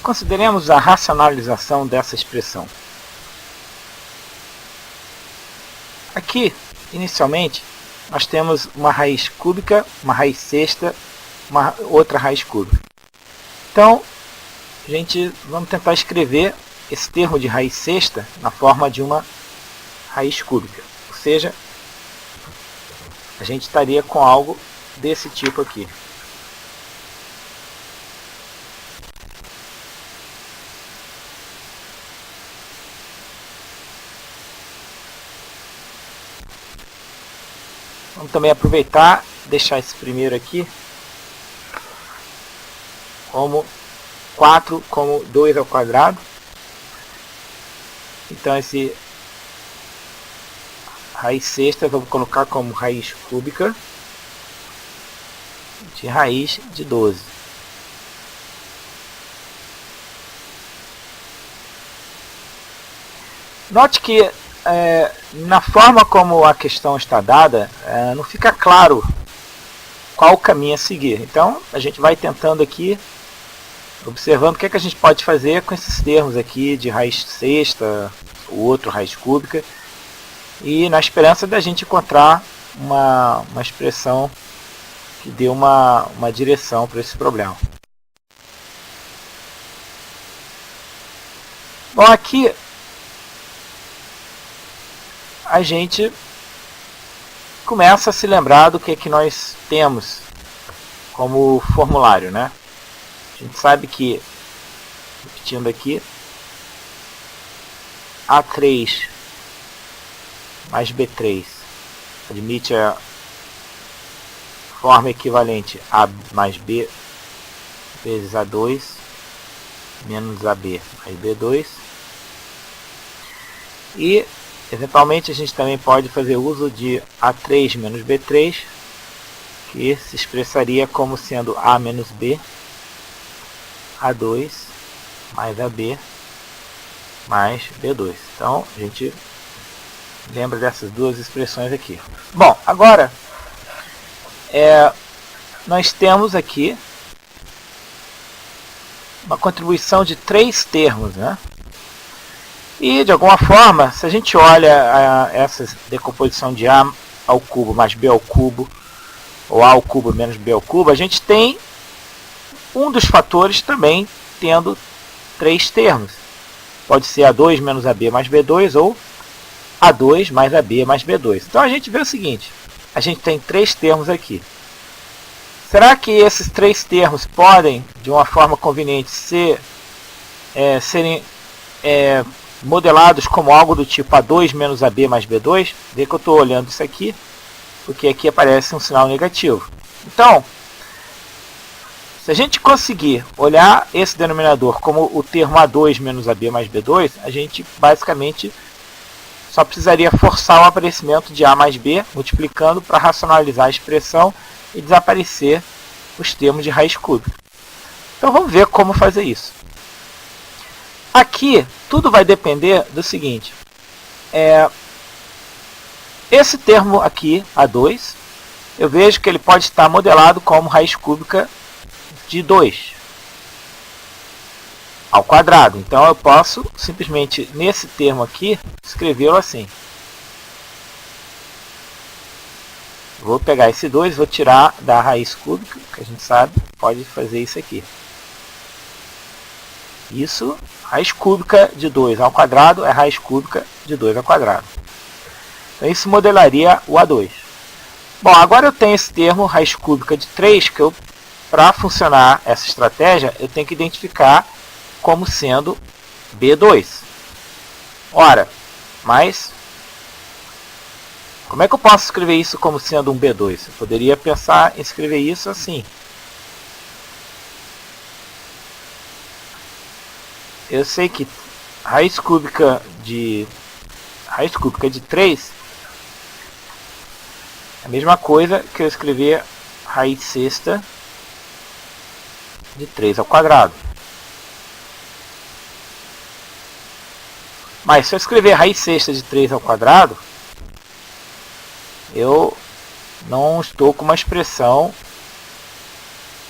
consideremos a racionalização dessa expressão. Aqui, inicialmente, nós temos uma raiz cúbica, uma raiz sexta, uma outra raiz cúbica. Então, vamos tentar escrever esse termo de raiz sexta na forma de uma raiz cúbica. Ou seja, a gente estaria com algo desse tipo aqui. Vamos também aproveitar, deixar esse primeiro aqui como 4 como 2 ao quadrado. Então esse raiz sexta vamos colocar como raiz cúbica de raiz de 12. Note que na forma como a questão está dada, não fica claro qual o caminho a seguir. Então a gente vai tentando aqui, observando o que a gente pode fazer com esses termos aqui de raiz sexta, o outro raiz cúbica, e na esperança da gente encontrar uma expressão que dê uma direção para esse problema. Bom, aqui a gente começa a se lembrar do que nós temos como formulário, né? A gente sabe que, repetindo aqui, A3 mais B3 admite a forma equivalente A mais B vezes A2 menos AB mais B2. E eventualmente a gente também pode fazer uso de A3 menos B3, que se expressaria como sendo A menos B, A2 mais AB mais B2. Então a gente lembra dessas duas expressões aqui. Bom, agora nós temos aqui uma contribuição de 3 termos, né? E de alguma forma, se a gente olha essa decomposição de A ao cubo mais B ao cubo, ou A ao cubo menos B ao cubo, a gente tem um dos fatores também tendo 3 termos. Pode ser A2 menos AB mais B2 ou A2 mais AB mais B2. Então a gente vê o seguinte, a gente tem 3 termos aqui. Será que esses 3 termos podem, de uma forma conveniente, serem modelados como algo do tipo A2 menos AB mais B2? Vê que eu estou olhando isso aqui, porque aqui aparece um sinal negativo. Então, se a gente conseguir olhar esse denominador como o termo A2 menos AB mais B2, a gente basicamente só precisaria forçar o aparecimento de A mais B, multiplicando para racionalizar a expressão e desaparecer os termos de raiz cúbica. Então vamos ver como fazer isso. Aqui, tudo vai depender do seguinte. Esse termo aqui, A2, eu vejo que ele pode estar modelado como raiz cúbica de 2 ao quadrado. Então eu posso simplesmente, nesse termo aqui, escrevê-lo assim. Vou pegar esse 2, vou tirar da raiz cúbica, que a gente sabe, pode fazer isso aqui. Isso, raiz cúbica de 2 ao quadrado é raiz cúbica de 2 ao quadrado. Então isso modelaria o A2. Bom, agora eu tenho esse termo raiz cúbica de 3, que para funcionar essa estratégia, eu tenho que identificar como sendo B2. Ora, mas como é que eu posso escrever isso como sendo um B2? Eu poderia pensar em escrever isso assim. Eu sei que raiz cúbica de 3 é a mesma coisa que eu escrever raiz sexta de 3 ao quadrado. Mas se eu escrever raiz sexta de 3 ao quadrado, eu não estou com uma expressão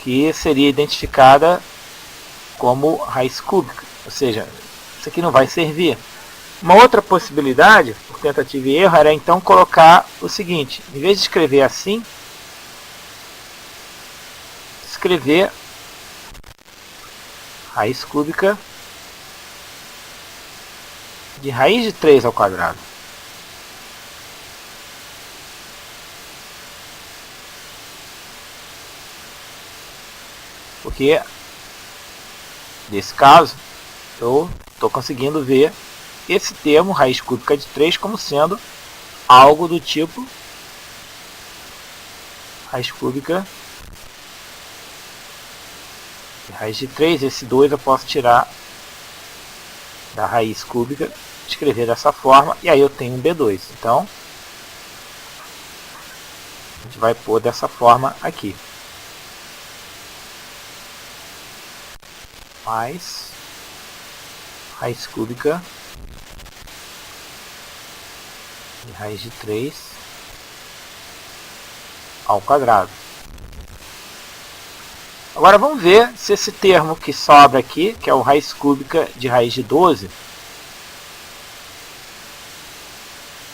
que seria identificada como raiz cúbica, ou seja, isso aqui não vai servir. Uma outra possibilidade, por tentativa e erro, era então colocar o seguinte: em vez de escrever assim, escrever raiz cúbica de raiz de 3 ao quadrado. Porque, nesse caso, eu estou conseguindo ver esse termo, raiz cúbica de 3, como sendo algo do tipo raiz cúbica de raiz de 3. Esse 2 eu posso tirar da raiz cúbica, escrever dessa forma, e aí eu tenho um B2. Então, a gente vai pôr dessa forma aqui. Mais raiz cúbica de raiz de 3 ao quadrado. Agora vamos ver se esse termo que sobra aqui, que é o raiz cúbica de raiz de 12,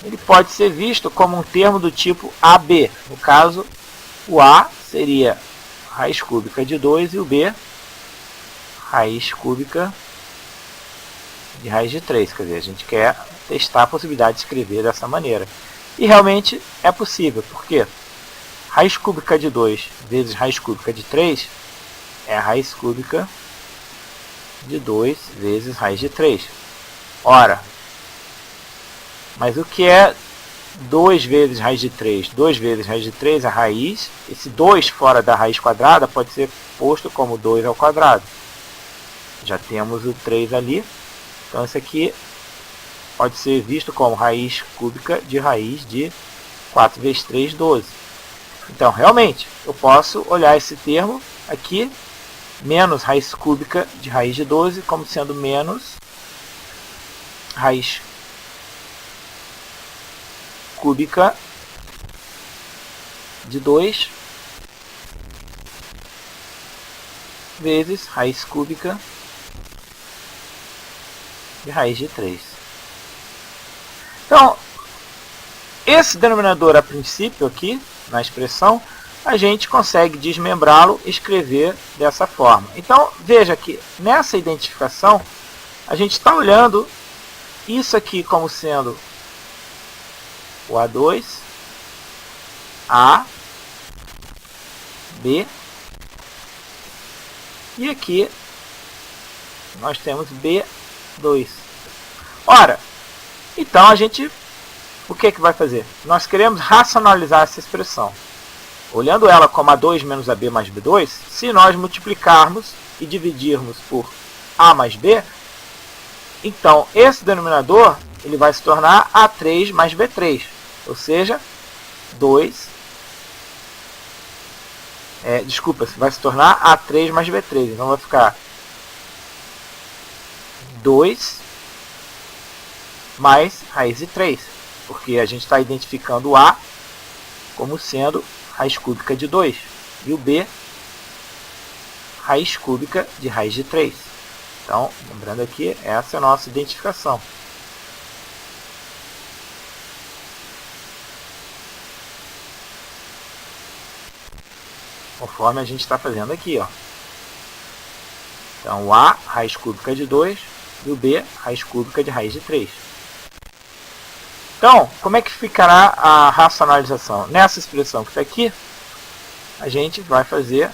ele pode ser visto como um termo do tipo AB. No caso, o A seria raiz cúbica de 2 e o B raiz cúbica de raiz de 3. Quer dizer, a gente quer testar a possibilidade de escrever dessa maneira. E realmente é possível, porque raiz cúbica de 2 vezes raiz cúbica de 3 é a raiz cúbica de 2 vezes raiz de 3. Ora, mas o que é 2 vezes raiz de 3? 2 vezes raiz de 3 é a raiz. Esse 2 fora da raiz quadrada pode ser posto como 2 ao quadrado. Já temos o 3 ali. Então, isso aqui pode ser visto como raiz cúbica de raiz de 4 vezes 3, 12. Então, realmente, eu posso olhar esse termo aqui, menos raiz cúbica de raiz de 12, como sendo menos raiz cúbica de 2 vezes raiz cúbica de raiz de 3. Então, esse denominador a princípio aqui, na expressão, a gente consegue desmembrá-lo e escrever dessa forma. Então, veja que nessa identificação, a gente está olhando isso aqui como sendo o A2, A, B, e aqui nós temos B2. Ora, então a gente, o que vai fazer? Nós queremos racionalizar essa expressão. Olhando ela como A2 menos AB mais B2, se nós multiplicarmos e dividirmos por A mais B, então esse denominador ele vai se tornar A3 mais B3. Ou seja, 2, vai se tornar A3 mais B3. Então vai ficar 2 mais raiz de 3. Porque a gente está identificando o A como sendo raiz cúbica de 2. E o B, raiz cúbica de raiz de 3. Então, lembrando aqui, essa é a nossa identificação. Conforme a gente está fazendo aqui, ó. Então, o A, raiz cúbica de 2, e o B, raiz cúbica de raiz de 3. Então, como é que ficará a racionalização? Nessa expressão que está aqui, a gente vai fazer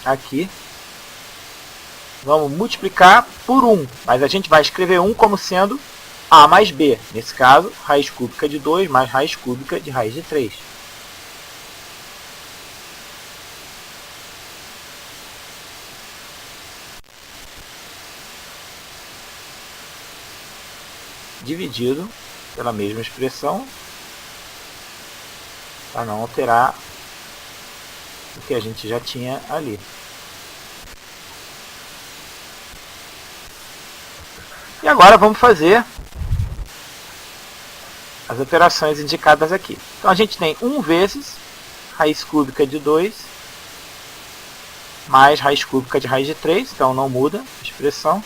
aqui. Vamos multiplicar por 1, mas a gente vai escrever 1 como sendo A mais B. Nesse caso, raiz cúbica de 2 mais raiz cúbica de raiz de 3. Dividido pela mesma expressão, para não alterar o que a gente já tinha ali. E agora vamos fazer as operações indicadas aqui. Então a gente tem 1 vezes raiz cúbica de 2 mais raiz cúbica de raiz de 3, então não muda a expressão.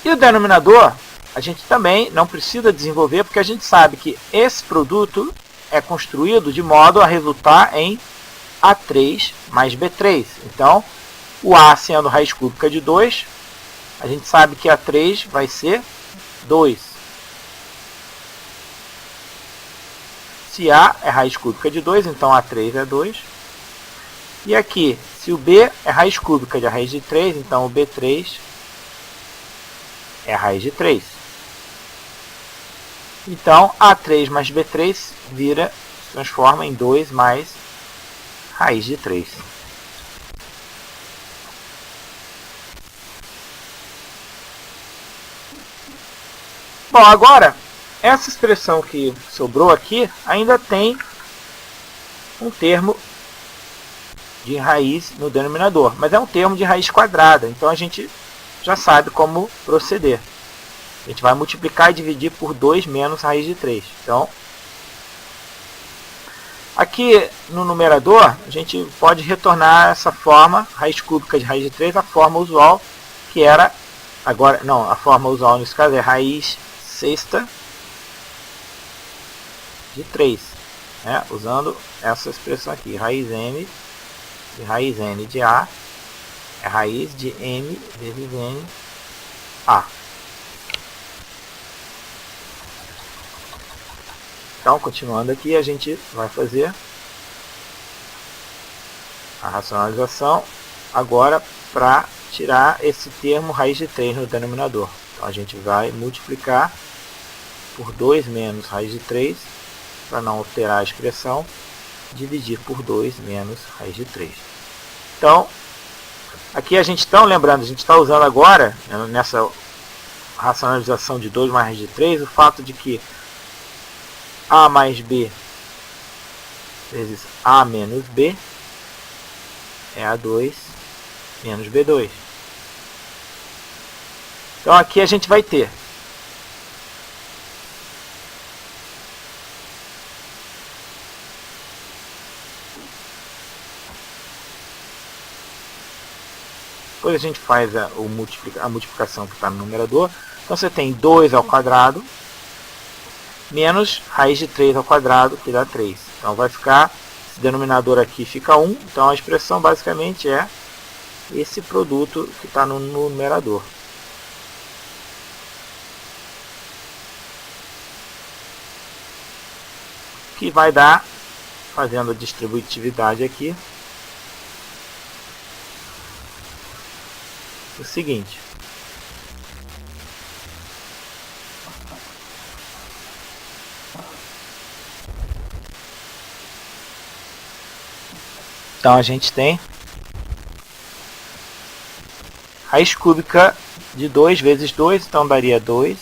E o denominador, a gente também não precisa desenvolver, porque a gente sabe que esse produto é construído de modo a resultar em A3 mais B3. Então, o A sendo raiz cúbica de 2, a gente sabe que A3 vai ser 2. Se A é raiz cúbica de 2, então A3 é 2. E aqui, se o B é raiz cúbica de raiz de 3, então o B3 é a raiz de 3. Então, A3 mais B3 se transforma em 2 mais raiz de 3. Bom, agora, essa expressão que sobrou aqui ainda tem um termo de raiz no denominador, mas é um termo de raiz quadrada, então a gente já sabe como proceder. A gente vai multiplicar e dividir por 2 menos raiz de 3. Então, aqui no numerador, a gente pode retornar essa forma, raiz cúbica de raiz de 3, a forma usual, que era, agora, não, a forma usual nesse caso é raiz sexta de 3, né? Usando essa expressão aqui, raiz m de raiz n de a é raiz de m vezes n a. Então, continuando aqui, a gente vai fazer a racionalização agora para tirar esse termo raiz de 3 no denominador. Então, a gente vai multiplicar por 2 menos raiz de 3, para não alterar a expressão, dividir por 2 menos raiz de 3. Então, aqui a gente está, lembrando, a gente está usando agora, nessa racionalização de 2 mais raiz de 3, o fato de que A mais B vezes A menos B é A2 menos B2. Então aqui a gente vai ter depois a gente faz a multiplicação que está no numerador. Então você tem 2 ao quadrado menos raiz de 3 ao quadrado, que dá 3. Então vai ficar, esse denominador aqui fica 1. Então a expressão basicamente é esse produto que está no numerador. Que vai dar, fazendo a distributividade aqui, o seguinte. Então a gente tem raiz cúbica de 2 vezes 2, então daria 2.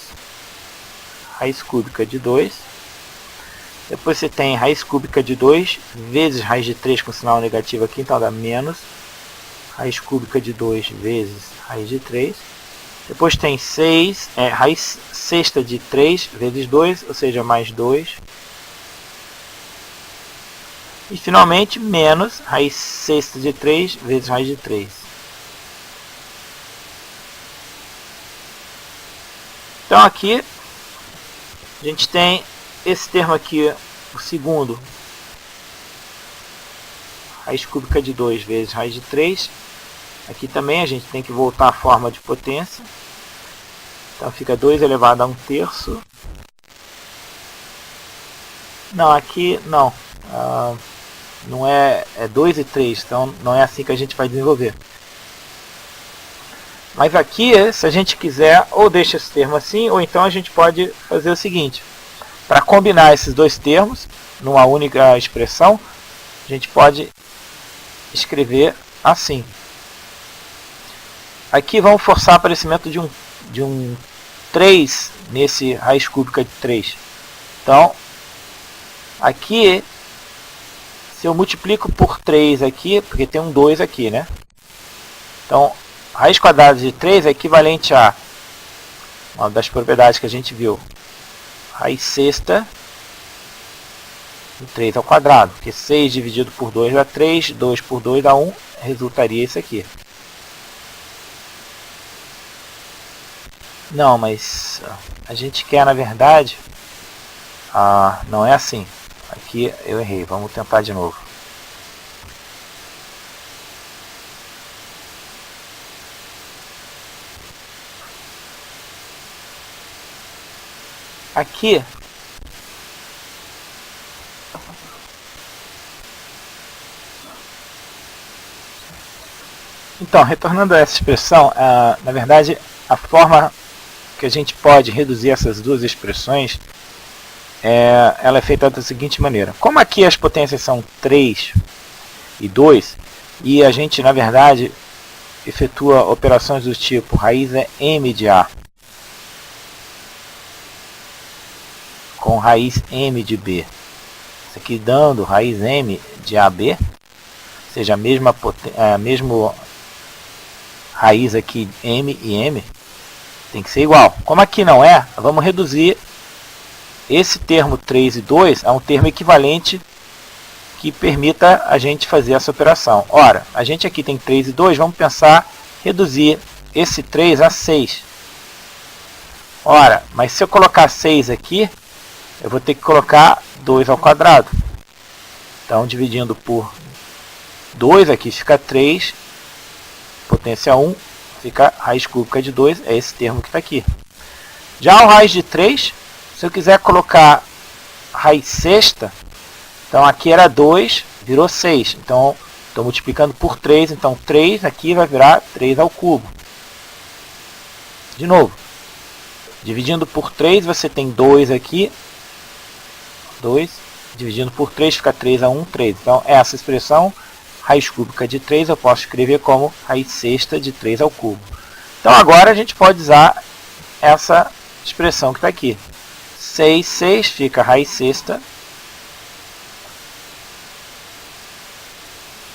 Raiz cúbica de 2. Depois você tem raiz cúbica de 2 vezes raiz de 3 com sinal negativo aqui, então dá menos. Raiz cúbica de 2 vezes raiz de 3. Depois tem 6, raiz sexta de 3 vezes 2, ou seja, mais 2. E finalmente, menos raiz sexta de 3 vezes raiz de 3. Então aqui, a gente tem esse termo aqui, o segundo. Raiz cúbica de 2 vezes raiz de 3. Aqui também a gente tem que voltar à forma de potência. Então fica 2 elevado a 1/3. Não, aqui não. Não é 2 e 3, então não é assim que a gente vai desenvolver. Mas aqui, se a gente quiser, ou deixa esse termo assim, ou então a gente pode fazer o seguinte. Para combinar esses dois termos, numa única expressão, a gente pode escrever assim. Aqui vamos forçar o aparecimento de um 3 nesse raiz cúbica de 3. Então, aqui, se eu multiplico por 3 aqui, porque tem um 2 aqui, né? Então, raiz quadrada de 3 é equivalente a uma das propriedades que a gente viu. Raiz sexta de 3 ao quadrado, porque 6 dividido por 2 dá 3, 2 por 2 dá 1, resultaria isso aqui. Não, mas a gente quer, na verdade, não é assim. Aqui eu errei, vamos tentar de novo. Aqui então, retornando a essa expressão, na verdade, a forma que a gente pode reduzir essas duas expressões, ela é feita da seguinte maneira. Como aqui as potências são 3 e 2, e a gente, na verdade, efetua operações do tipo raiz é m de A com raiz m de B. Isso aqui dando raiz m de AB, ou seja, a mesma raiz aqui m e m, tem que ser igual. Como aqui não é, vamos reduzir esse termo 3 e 2 a um termo equivalente que permita a gente fazer essa operação. Ora, a gente aqui tem 3 e 2, vamos pensar reduzir esse 3 a 6. Ora, mas se eu colocar 6 aqui, eu vou ter que colocar 2 ao quadrado. Então, dividindo por 2 aqui fica 3, potência 1, fica raiz cúbica de 2, é esse termo que está aqui. Já o raiz de 3, se eu quiser colocar raiz sexta, então aqui era 2, virou 6. Então, estou multiplicando por 3, então 3 aqui vai virar 3 ao cubo. De novo, dividindo por 3, você tem 2 aqui, 2, dividindo por 3 fica 3 a 1, 3. Então, essa expressão, raiz cúbica de 3, eu posso escrever como raiz sexta de 3 ao cubo. Então, agora a gente pode usar essa expressão que está aqui. 6, 6 fica raiz sexta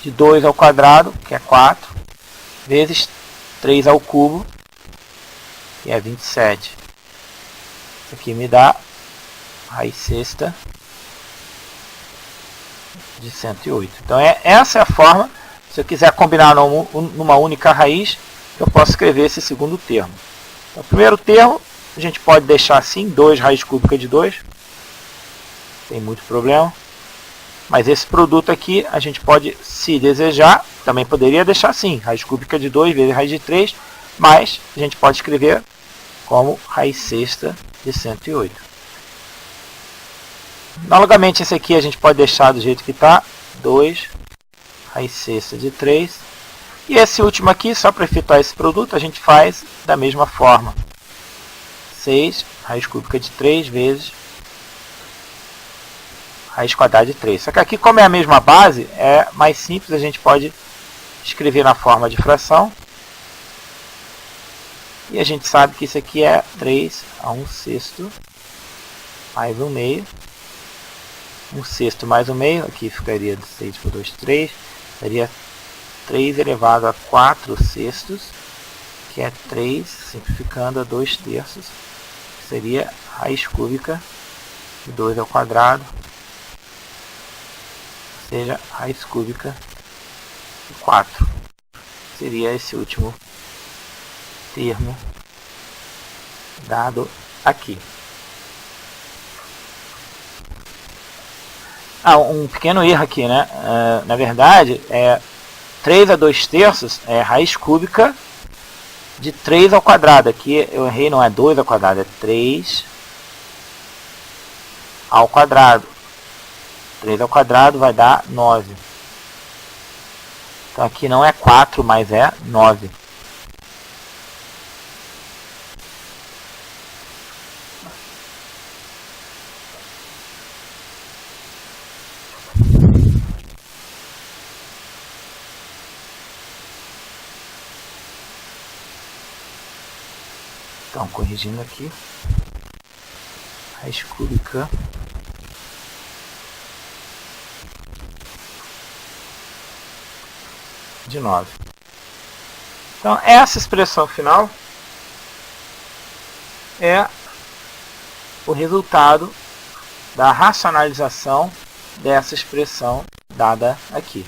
de 2 ao quadrado, que é 4, vezes 3 ao cubo, que é 27. Isso aqui me dá raiz sexta de 108. Então, essa é a forma, se eu quiser combinar numa única raiz, eu posso escrever esse segundo termo. Então, o primeiro termo, a gente pode deixar assim, 2 raiz cúbica de 2. Tem muito problema. Mas esse produto aqui, a gente pode, se desejar, também poderia deixar assim, raiz cúbica de 2 vezes raiz de 3, mas a gente pode escrever como raiz sexta de 108. Analogamente, esse aqui a gente pode deixar do jeito que está, 2 raiz sexta de 3. E esse último aqui, só para efetuar esse produto, a gente faz da mesma forma. 6 raiz cúbica de 3 vezes raiz quadrada de 3. Só que aqui, como é a mesma base, é mais simples, a gente pode escrever na forma de fração. E a gente sabe que isso aqui é 3 a 1 sexto mais 1 meio. 1 sexto mais 1 meio, aqui ficaria de 6 por 2, 3. Seria 3 elevado a 4 sextos, que é 3, simplificando a 2 terços. Seria raiz cúbica de 2 ao quadrado, ou seja, raiz cúbica de 4. Seria esse último termo dado aqui. Um pequeno erro aqui, né? Na verdade, 3 a 2 terços é raiz cúbica de 3 ao quadrado. Aqui eu errei, não é 2 ao quadrado, é 3 ao quadrado. 3 ao quadrado vai dar 9. Então aqui não é 4, mas é 9. Então, corrigindo aqui, raiz cúbica de 9. Então, essa expressão final é o resultado da racionalização dessa expressão dada aqui.